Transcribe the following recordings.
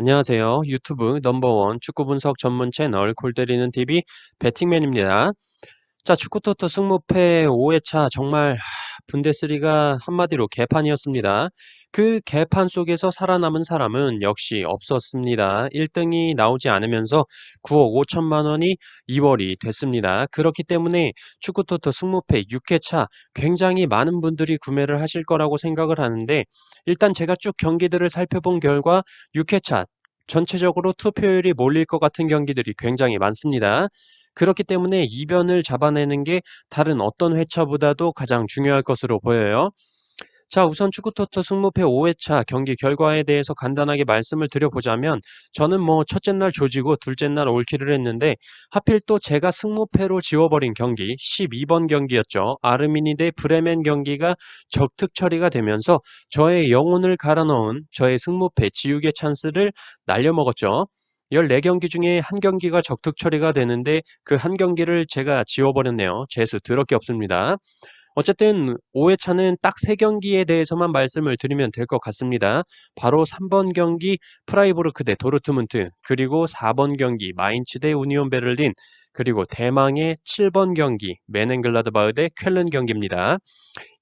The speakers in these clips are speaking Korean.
안녕하세요. 유튜브 넘버원 축구 분석 전문 채널 골 때리는 TV 배팅맨입니다. 자, 축구 토토 승무패 5회차 정말 분데스리가 한마디로 개판이었습니다. 그 개판 속에서 살아남은 사람은 역시 없었습니다. 1등이 나오지 않으면서 9억 5천만 원이 2월이 됐습니다. 그렇기 때문에 축구 토토 승무패 6회차 굉장히 많은 분들이 구매를 하실 거라고 생각을 하는데, 일단 제가 쭉 경기들을 살펴본 결과 6회차 전체적으로 투표율이 몰릴 것 같은 경기들이 굉장히 많습니다. 그렇기 때문에 이변을 잡아내는 게 다른 어떤 회차보다도 가장 중요할 것으로 보여요. 자, 우선 축구토토 승무패 5회차 경기 결과에 대해서 간단하게 말씀을 드려보자면, 저는 첫째 날 조지고 둘째 날 올킬을 했는데, 하필 또 제가 승무패로 지워버린 경기 12번 경기였죠. 아르미니 대 브레멘 경기가 적특 처리가 되면서 저의 영혼을 갈아넣은 저의 승무패 지우개 찬스를 날려먹었죠. 14경기 중에 한 경기가 적특 처리가 되는데 그 한 경기를 제가 지워버렸네요. 재수 더럽게 없습니다. 어쨌든 5회차는 딱 3경기에 대해서만 말씀을 드리면 될 것 같습니다. 바로 3번 경기 프라이부르크 대 도르트문트, 그리고 4번 경기 마인츠 대 우니온 베를린, 그리고 대망의 7번 경기 메넨글라드바흐 대 쾰른 경기입니다.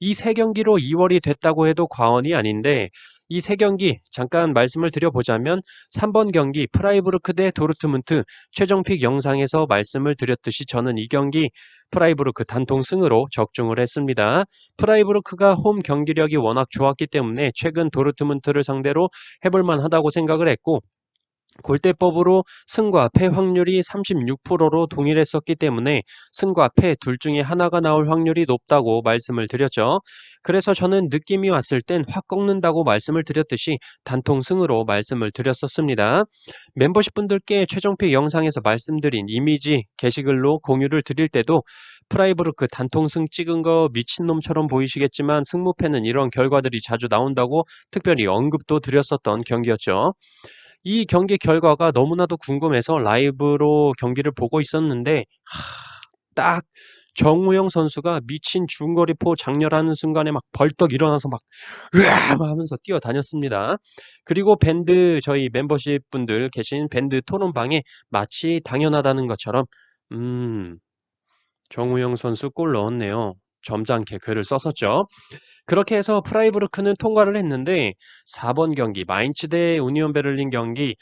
이 3경기로 2월이 됐다고 해도 과언이 아닌데, 이 3경기 잠깐 말씀을 드려보자면, 3번 경기 프라이부르크 대 도르트문트 최종픽 영상에서 말씀을 드렸듯이 저는 이 경기 프라이부르크 단통 승으로 적중을 했습니다. 프라이부르크가 홈 경기력이 워낙 좋았기 때문에 최근 도르트문트를 상대로 해볼만 하다고 생각을 했고, 골대법으로 승과 패 확률이 36%로 동일했었기 때문에 승과 패 둘 중에 하나가 나올 확률이 높다고 말씀을 드렸죠. 그래서 저는 느낌이 왔을 땐 확 꺾는다고 말씀을 드렸듯이 단통 승으로 말씀을 드렸었습니다. 멤버십 분들께 최종픽 영상에서 말씀드린 이미지 게시글로 공유를 드릴 때도 프라이부르크 단통승 찍은 거 미친놈처럼 보이시겠지만, 승무패는 이런 결과들이 자주 나온다고 특별히 언급도 드렸었던 경기였죠. 이 경기 결과가 너무나도 궁금해서 라이브로 경기를 보고 있었는데, 딱 정우영 선수가 미친 중거리포 장렬하는 순간에 막 벌떡 일어나서 막 으아 막 하면서 뛰어다녔습니다. 그리고 저희 멤버십 분들 계신 밴드 토론방에 마치 당연하다는 것처럼 정우영 선수 골 넣었네요, 점잖게 글을 썼었죠. 그렇게 해서 프라이부르크는 통과를 했는데, 4번 경기 마인츠 대 우니온 베를린 경기,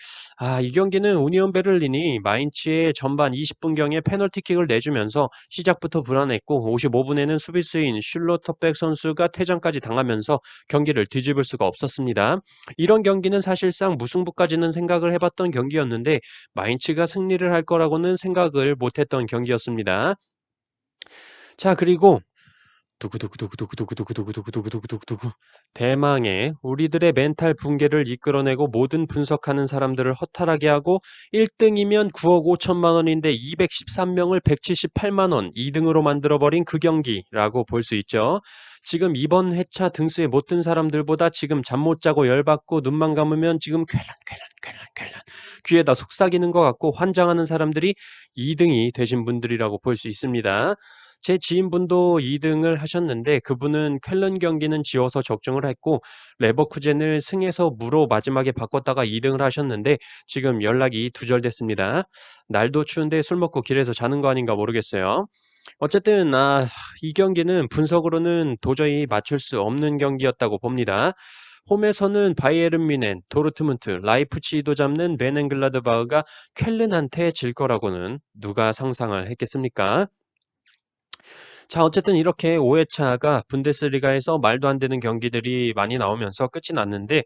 이 경기는 우니온 베를린이 마인츠의 전반 20분경에 페널티킥을 내주면서 시작부터 불안했고, 55분에는 수비수인 슐로터백 선수가 퇴장까지 당하면서 경기를 뒤집을 수가 없었습니다. 이런 경기는 사실상 무승부까지는 생각을 해봤던 경기였는데, 마인츠가 승리를 할 거라고는 생각을 못했던 경기였습니다. 자, 그리고 두구두구두구두구두구두구두구두구두구두구 대망의 우리들의 멘탈 붕괴를 이끌어내고 모든 분석하는 사람들을 허탈하게 하고, 1등이면 9억 5천만 원인데 213명을 178만 원 2등으로 만들어버린 그 경기라고 볼 수 있죠. 지금 이번 회차 등수에 못 든 사람들보다 지금 잠 못 자고 열받고 눈만 감으면 지금 퀼란퀼란퀼란퀼란 귀에다 속삭이는 것 같고 환장하는 사람들이 2등이 되신 분들이라고 볼 수 있습니다. 제 지인분도 2등을 하셨는데, 그분은 쾰른 경기는 지워서 적중을 했고 레버쿠젠을 승에서 무로 마지막에 바꿨다가 2등을 하셨는데, 지금 연락이 두절됐습니다. 날도 추운데 술 먹고 길에서 자는 거 아닌가 모르겠어요. 어쨌든 이 경기는 분석으로는 도저히 맞출 수 없는 경기였다고 봅니다. 홈에서는 바이에른 뮌헨, 도르트문트, 라이프치히도 잡는 베넨글라드바흐가 쾰른한테 질 거라고는 누가 상상을 했겠습니까? 자, 어쨌든 이렇게 5회차가 분데스리가에서 말도 안 되는 경기들이 많이 나오면서 끝이 났는데,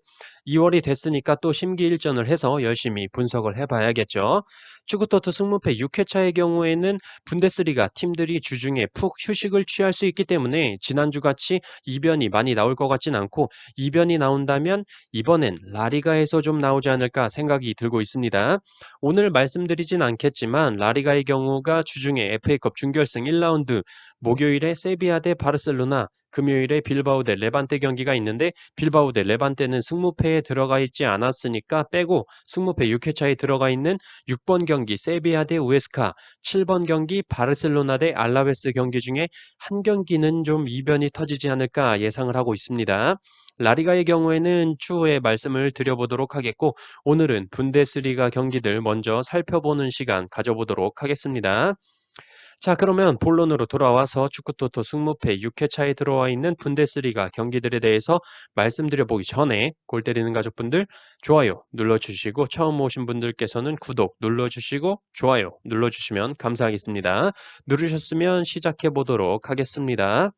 2월이 됐으니까 또 심기일전을 해서 열심히 분석을 해봐야겠죠. 축구토토 승무패 6회차의 경우에는 분데스리가 팀들이 주중에 푹 휴식을 취할 수 있기 때문에 지난주같이 이변이 많이 나올 것 같진 않고, 이변이 나온다면 이번엔 라리가에서 좀 나오지 않을까 생각이 들고 있습니다. 오늘 말씀드리진 않겠지만 라리가의 경우가 주중에 FA컵 준결승 1라운드, 목요일에 세비야 대 바르셀로나, 금요일에 빌바오 대 레반테 경기가 있는데, 빌바오 대 레반테는 승무패에 들어가 있지 않았으니까 빼고 승무패 6회차에 들어가 있는 6번 경기 세비야 대 우에스카, 7번 경기 바르셀로나 대 알라베스 경기 중에 한 경기는 좀 이변이 터지지 않을까 예상을 하고 있습니다. 라리가의 경우에는 추후에 말씀을 드려보도록 하겠고, 오늘은 분데스리가 경기들 먼저 살펴보는 시간 가져보도록 하겠습니다. 자, 그러면 본론으로 돌아와서 축구토토 승무패 6회차에 들어와 있는 분데스리가 경기들에 대해서 말씀드려보기 전에 골 때리는 가족분들 좋아요 눌러주시고, 처음 오신 분들께서는 구독 눌러주시고 좋아요 눌러주시면 감사하겠습니다. 누르셨으면 시작해보도록 하겠습니다.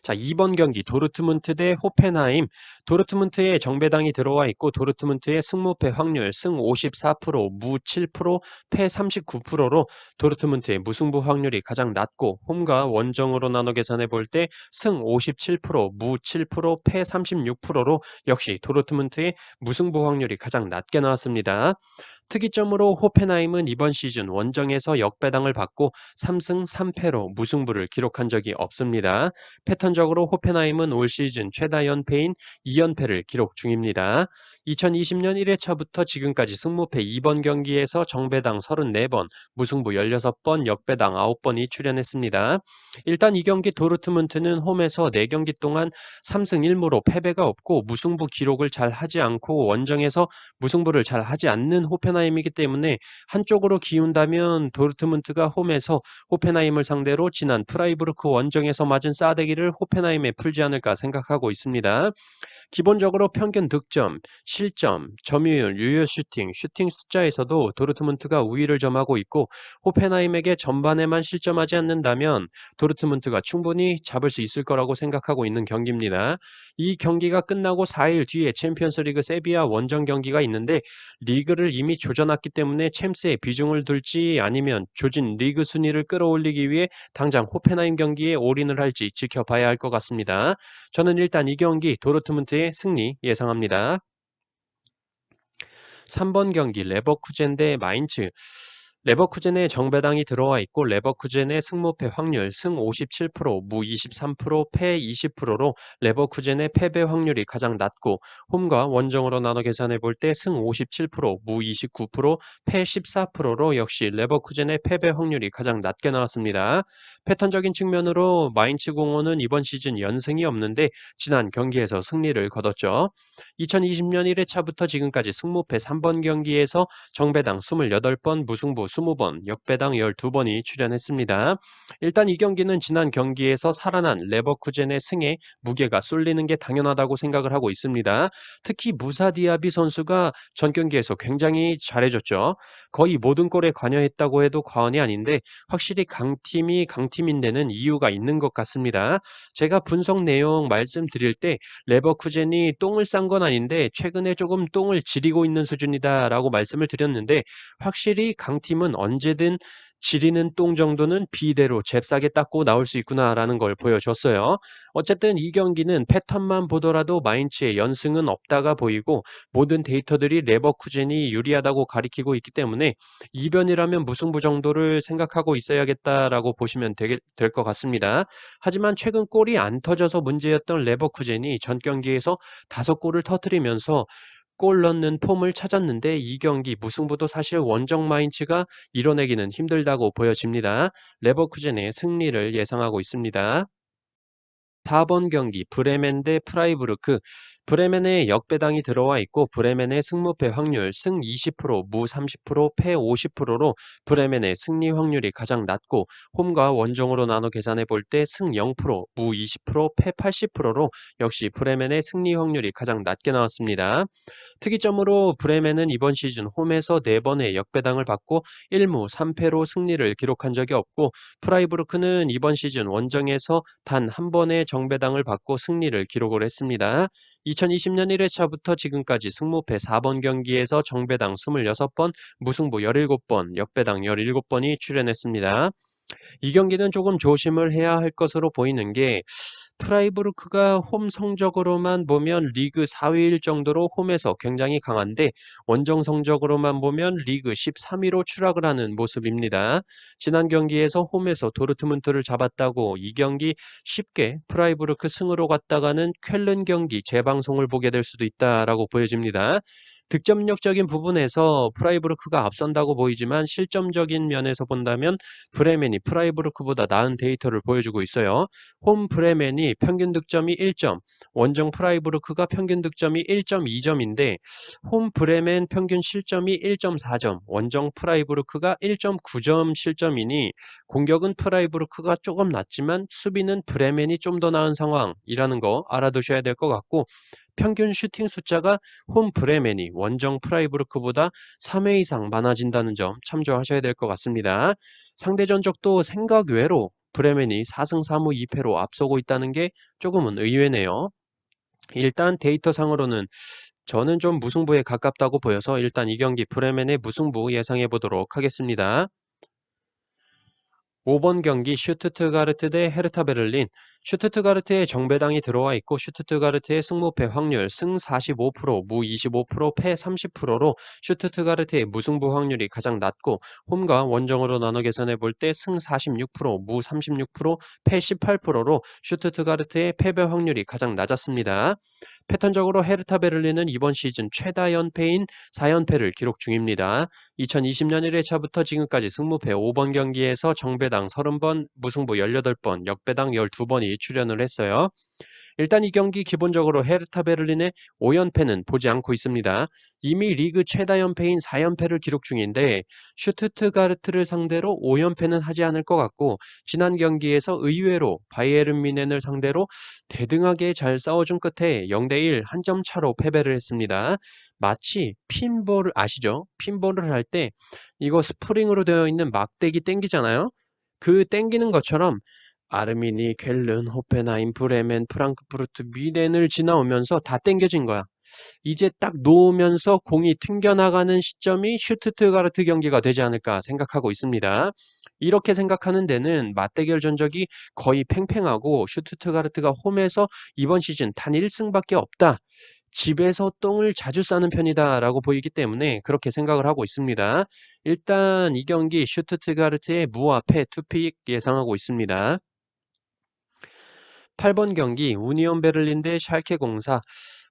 자, 2번 경기 도르트문트 대 호펜하임. 도르트문트에 정배당이 들어와 있고 도르트문트의 승무패 확률 승 54%, 무 7%, 패 39%로 도르트문트의 무승부 확률이 가장 낮고, 홈과 원정으로 나눠 계산해 볼 때 승 57%, 무 7%, 패 36%로 역시 도르트문트의 무승부 확률이 가장 낮게 나왔습니다. 특이점으로 호펜하임은 이번 시즌 원정에서 역배당을 받고 3승 3패로 무승부를 기록한 적이 없습니다. 패턴적으로 호펜하임은 올 시즌 최다 연패인 2연패를 기록 중입니다. 2020년 1회차부터 지금까지 승무패 2번 경기에서 정배당 34번, 무승부 16번, 역배당 9번이 출연했습니다. 일단 이 경기 도르트문트는 홈에서 4경기 동안 3승 1무로 패배가 없고 무승부 기록을 잘 하지 않고 원정에서 무승부를 잘 하지 않는 호펜하임이기 때문에 한쪽으로 기운다면 도르트문트가 홈에서 호펜하임을 상대로 지난 프라이부르크 원정에서 맞은 싸대기를 호펜하임에 풀지 않을까 생각하고 있습니다. 기본적으로 평균 득점, 실점, 점유율, 유효 슈팅, 슈팅 숫자에서도 도르트문트가 우위를 점하고 있고, 호펜하임에게 전반에만 실점하지 않는다면 도르트문트가 충분히 잡을 수 있을 거라고 생각하고 있는 경기입니다. 이 경기가 끝나고 4일 뒤에 챔피언스리그 세비야 원정 경기가 있는데, 리그를 이미 조져놨기 때문에 챔스에 비중을 둘지 아니면 조진 리그 순위를 끌어올리기 위해 당장 호펜하임 경기에 올인을 할지 지켜봐야 할 것 같습니다. 저는 일단 이 경기 도르트문트의 승리 예상합니다. 3번 경기 레버쿠젠 대 마인츠. 레버쿠젠에 정배당이 들어와 있고 레버쿠젠의 승무패 확률 승 57%, 무 23%, 패 20%로 레버쿠젠의 패배 확률이 가장 낮고, 홈과 원정으로 나눠 계산해 볼 때 승 57%, 무 29%, 패 14%로 역시 레버쿠젠의 패배 확률이 가장 낮게 나왔습니다. 패턴적인 측면으로 마인츠 공원은 이번 시즌 연승이 없는데 지난 경기에서 승리를 거뒀죠. 2020년 1회차부터 지금까지 승무패 3번 경기에서 정배당 28번, 무승부 20번, 역배당 12번이 출연했습니다. 일단 이 경기는 지난 경기에서 살아난 레버쿠젠의 승에 무게가 쏠리는 게 당연하다고 생각을 하고 있습니다. 특히 무사 디아비 선수가 전 경기에서 굉장히 잘해줬죠. 거의 모든 골에 관여했다고 해도 과언이 아닌데, 확실히 강팀이 강팀인 데는 이유가 있는 것 같습니다. 제가 분석 내용 말씀드릴 때 레버쿠젠이 똥을 싼 건 아닌데 최근에 조금 똥을 지리고 있는 수준이다라고 말씀을 드렸는데, 확실히 강팀은 언제든 지리는 똥 정도는 비대로 잽싸게 닦고 나올 수 있구나라는 걸 보여줬어요. 어쨌든 이 경기는 패턴만 보더라도 마인츠의 연승은 없다가 보이고, 모든 데이터들이 레버쿠젠이 유리하다고 가리키고 있기 때문에 이변이라면 무승부 정도를 생각하고 있어야겠다라고 보시면 될 것 같습니다. 하지만 최근 골이 안 터져서 문제였던 레버쿠젠이 전 경기에서 5골을 터뜨리면서 골 넣는 폼을 찾았는데, 이 경기 무승부도 사실 원정 마인츠가 이뤄내기는 힘들다고 보여집니다. 레버쿠젠의 승리를 예상하고 있습니다. 4번 경기 브레멘 대 프라이부르크. 브레멘에 역배당이 들어와 있고 브레멘의 승무패 확률 승 20%, 무 30%, 패 50%로 브레멘의 승리 확률이 가장 낮고, 홈과 원정으로 나눠 계산해 볼 때 승 0%, 무 20%, 패 80%로 역시 브레멘의 승리 확률이 가장 낮게 나왔습니다. 특이점으로 브레멘은 이번 시즌 홈에서 4번의 역배당을 받고 1무 3패로 승리를 기록한 적이 없고, 프라이부르크는 이번 시즌 원정에서 단 한 번의 정배당을 받고 승리를 기록을 했습니다. 2020년 1회차부터 지금까지 승무패 4번 경기에서 정배당 26번, 무승부 17번, 역배당 17번이 출연했습니다. 이 경기는 조금 조심을 해야 할 것으로 보이는 게, 프라이부르크가 홈 성적으로만 보면 리그 4위일 정도로 홈에서 굉장히 강한데, 원정 성적으로만 보면 리그 13위로 추락을 하는 모습입니다. 지난 경기에서 홈에서 도르트문트를 잡았다고 이 경기 쉽게 프라이부르크 승으로 갔다가는 쾰른 경기 재방송을 보게 될 수도 있다라고 보여집니다. 득점력적인 부분에서 프라이부르크가 앞선다고 보이지만 실점적인 면에서 본다면 브레멘이 프라이부르크보다 나은 데이터를 보여주고 있어요. 홈 브레멘이 평균 득점이 1점, 원정 프라이부르크가 평균 득점이 1.2점인데 홈 브레멘 평균 실점이 1.4점, 원정 프라이부르크가 1.9점 실점이니 공격은 프라이부르크가 조금 낫지만 수비는 브레멘이 좀 더 나은 상황이라는 거 알아두셔야 될 것 같고 평균 슈팅 숫자가 홈 브레멘이 원정 프라이부르크보다 3회 이상 많아진다는 점 참조하셔야 될 것 같습니다. 상대 전적도 생각 외로 브레멘이 4승 3무 2패로 앞서고 있다는 게 조금은 의외네요. 일단 데이터상으로는 저는 좀 무승부에 가깝다고 보여서 일단 이 경기 브레멘의 무승부 예상해 보도록 하겠습니다. 5번 경기 슈투트가르트 대 헤르타 베를린. 슈투트가르트에 정배당이 들어와 있고 슈투트가르트의 승무패 확률 승 45%, 무 25%, 패 30%로 슈투트가르트의 무승부 확률이 가장 낮고 홈과 원정으로 나눠 계산해 볼 때 승 46%, 무 36%, 패 18%로 슈투트가르트의 패배 확률이 가장 낮았습니다. 패턴적으로 헤르타 베를린은 이번 시즌 최다 연패인 4연패를 기록 중입니다. 2020년 1회차부터 지금까지 승무패 5번 경기에서 정배당 30번, 무승부 18번, 역배당 12번이 출연을 했어요. 일단 이 경기 기본적으로 헤르타 베를린의 5연패는 보지 않고 있습니다. 이미 리그 최다 연패인 4연패를 기록 중인데 슈투트가르트를 상대로 5연패는 하지 않을 것 같고 지난 경기에서 의외로 바이에른 뮌헨을 상대로 대등하게 잘 싸워준 끝에 0대1 한 점 차로 패배를 했습니다. 마치 핀볼을 아시죠? 핀볼을 할 때 이거 스프링으로 되어 있는 막대기 땡기잖아요. 그 땡기는 것처럼 아르미니, 쾰른, 호펜하임, 브레멘, 프랑크푸르트, 뮌헨을 지나오면서 다 땡겨진 거야. 이제 딱 놓으면서 공이 튕겨나가는 시점이 슈투트가르트 경기가 되지 않을까 생각하고 있습니다. 이렇게 생각하는 데는 맞대결 전적이 거의 팽팽하고 슈투트가르트가 홈에서 이번 시즌 단 1승밖에 없다. 집에서 똥을 자주 싸는 편이다라고 보이기 때문에 그렇게 생각을 하고 있습니다. 일단 이 경기 슈투트가르트의 무와 패 투픽 예상하고 있습니다. 8번 경기 우니온 베를린 대 샬케 04.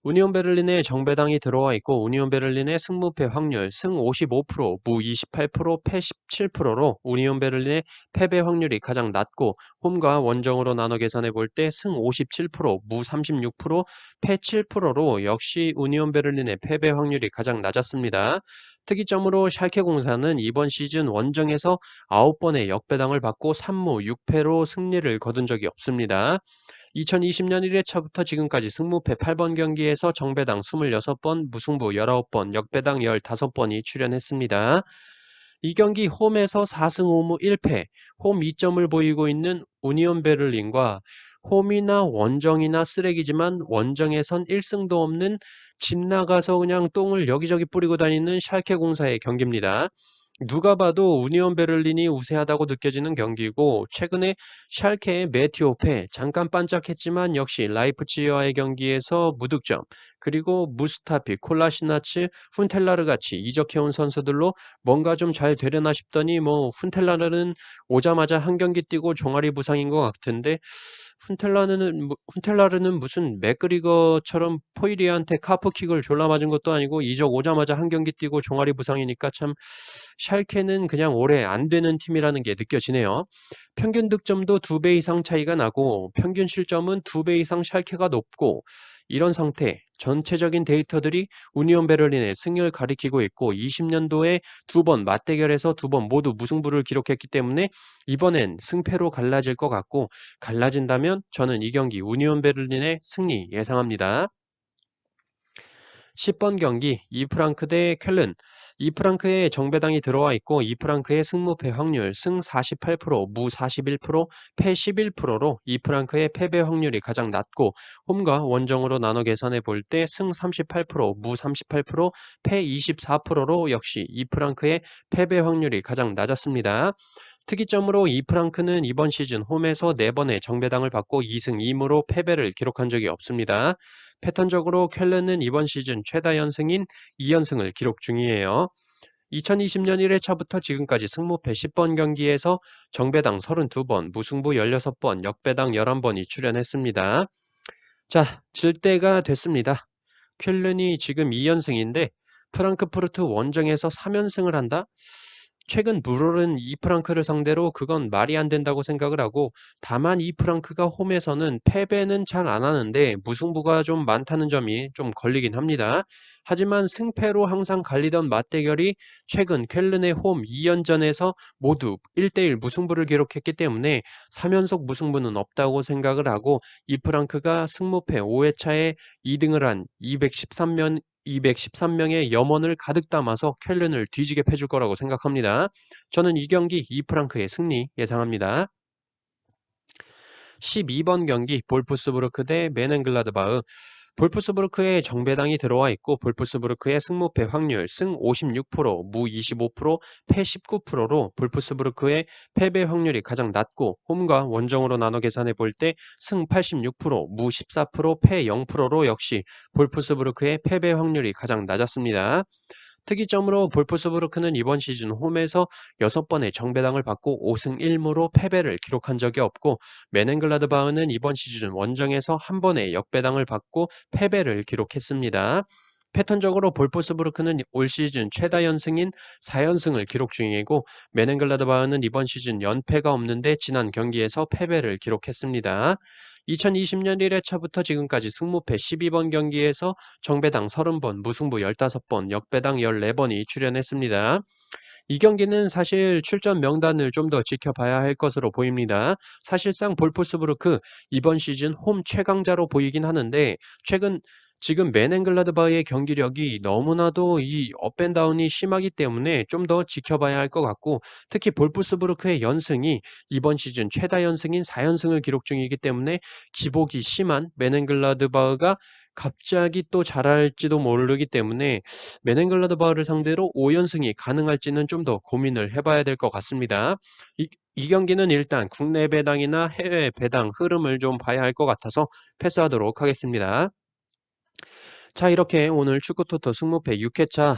우니온 베를린에 정배당이 들어와 있고 우니온 베를린의 승무패 확률 승 55%, 무 28%, 패 17%로 우니온 베를린의 패배 확률이 가장 낮고 홈과 원정으로 나눠 계산해 볼 때 승 57%, 무 36%, 패 7%로 역시 우니온 베를린의 패배 확률이 가장 낮았습니다. 특이점으로 샬케 공사는 이번 시즌 원정에서 9번의 역배당을 받고 3무 6패로 승리를 거둔 적이 없습니다. 2020년 1회차부터 지금까지 승무패 8번 경기에서 정배당 26번, 무승부 19번, 역배당 15번이 출연했습니다. 이 경기 홈에서 4승 5무 1패, 홈 2점을 보이고 있는 우니온 베를린과 홈이나 원정이나 쓰레기지만 원정에선 1승도 없는 집 나가서 그냥 똥을 여기저기 뿌리고 다니는 샬케 공사의 경기입니다. 누가 봐도 우니온 베를린이 우세하다고 느껴지는 경기고 최근에 샬케의 메티오페 잠깐 반짝했지만 역시 라이프치히와의 경기에서 무득점 그리고 무스타피, 콜라시나츠, 훈텔라르 같이 이적해온 선수들로 뭔가 좀 잘 되려나 싶더니 뭐 훈텔라르는 오자마자 한 경기 뛰고 종아리 부상인 것 같은데 훈텔라르는 무슨 맥그리거처럼 포이리한테 카프킥을 졸라 맞은 것도 아니고 이적 오자마자 한 경기 뛰고 종아리 부상이니까 참 샬케는 그냥 올해 안 되는 팀이라는 게 느껴지네요. 평균 득점도 2배 이상 차이가 나고 평균 실점은 2배 이상 샬케가 높고 이런 상태 전체적인 데이터들이 우니온 베를린의 승리를 가리키고 있고 20년도에 2번 맞대결에서 2번 모두 무승부를 기록했기 때문에 이번엔 승패로 갈라질 것 같고 갈라진다면 저는 이 경기 우니온 베를린의 승리 예상합니다. 10번 경기 이프랑크 대 쾰른. 이프랑크에 정배당이 들어와 있고 이프랑크의 승무패 확률 승 48%, 무 41%, 패 11%로 이프랑크의 패배 확률이 가장 낮고 홈과 원정으로 나눠 계산해 볼 때 승 38%, 무 38%, 패 24%로 역시 이프랑크의 패배 확률이 가장 낮았습니다. 특이점으로 이프랑크는 이번 시즌 홈에서 4번의 정배당을 받고 2승 2무로 패배를 기록한 적이 없습니다. 패턴적으로 쾰른은 이번 시즌 최다 연승인 2연승을 기록 중이에요. 2020년 1회차부터 지금까지 승무패 10번 경기에서 정배당 32번, 무승부 16번, 역배당 11번이 출연했습니다. 자, 질 때가 됐습니다. 쾰른이 지금 2연승인데 프랑크푸르트 원정에서 3연승을 한다? 최근 불오른 이프랑크를 상대로 그건 말이 안 된다고 생각을 하고, 다만 이프랑크가 홈에서는 패배는 잘 안 하는데 무승부가 좀 많다는 점이 좀 걸리긴 합니다. 하지만 승패로 항상 갈리던 맞대결이 최근 쾰른의 홈 2연전에서 모두 1대1 무승부를 기록했기 때문에 3연속 무승부는 없다고 생각을 하고, 이프랑크가 승무패 5회차에 2등을 한 213명의 염원을 가득 담아서 쾰른을 뒤지게 패줄 거라고 생각합니다. 저는 이 경기 이프랑크의 승리 예상합니다. 12번 경기 볼프스부르크 대 메넨글라드바흐. 볼프스부르크에 정배당이 들어와 있고, 볼프스부르크의 승무패 확률 승 56%, 무 25%, 패 19%로 볼프스부르크의 패배 확률이 가장 낮고, 홈과 원정으로 나눠 계산해 볼 때 승 86%, 무 14%, 패 0%로 역시 볼프스부르크의 패배 확률이 가장 낮았습니다. 특이점으로 볼프스부르크는 이번 시즌 홈에서 6번의 정배당을 받고 5승 1무로 패배를 기록한 적이 없고, 메넨글라드바흐는 이번 시즌 원정에서 한 번의 역배당을 받고 패배를 기록했습니다. 패턴적으로 볼프스부르크는 올 시즌 최다 연승인 4연승을 기록 중이고, 메넨글라드바흐는 이번 시즌 연패가 없는데 지난 경기에서 패배를 기록했습니다. 2020년 1회차부터 지금까지 승무패 12번 경기에서 정배당 30번, 무승부 15번, 역배당 14번이 출연했습니다. 이 경기는 사실 출전 명단을 좀 더 지켜봐야 할 것으로 보입니다. 사실상 볼프스부르크 이번 시즌 홈 최강자로 보이긴 하는데, 최근 지금 메넨글라드바흐의 경기력이 너무나도 이 업앤다운이 심하기 때문에 좀 더 지켜봐야 할 것 같고, 특히 볼프스부르크의 연승이 이번 시즌 최다 연승인 4연승을 기록 중이기 때문에 기복이 심한 메넨글라드바흐가 갑자기 또 잘할지도 모르기 때문에 메넨글라드바흐를 상대로 5연승이 가능할지는 좀 더 고민을 해봐야 될 것 같습니다. 이 경기는 일단 국내 배당이나 해외 배당 흐름을 좀 봐야 할 것 같아서 패스하도록 하겠습니다. 자, 이렇게 오늘 축구토토 승무패 6회차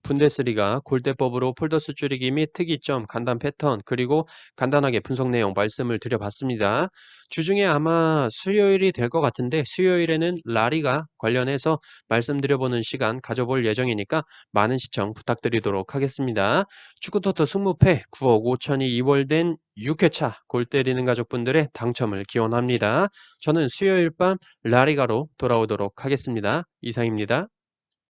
분데스리가 골대법으로 폴더스 줄이기 및 특이점, 간단 패턴, 그리고 간단하게 분석 내용 말씀을 드려봤습니다. 주중에 아마 수요일이 될 것 같은데, 수요일에는 라리가 관련해서 말씀드려보는 시간 가져볼 예정이니까 많은 시청 부탁드리도록 하겠습니다. 축구토토 승무패 9억 5천이 2월된 6회차 골 때리는 가족분들의 당첨을 기원합니다. 저는 수요일 밤 라리가로 돌아오도록 하겠습니다. 이상입니다.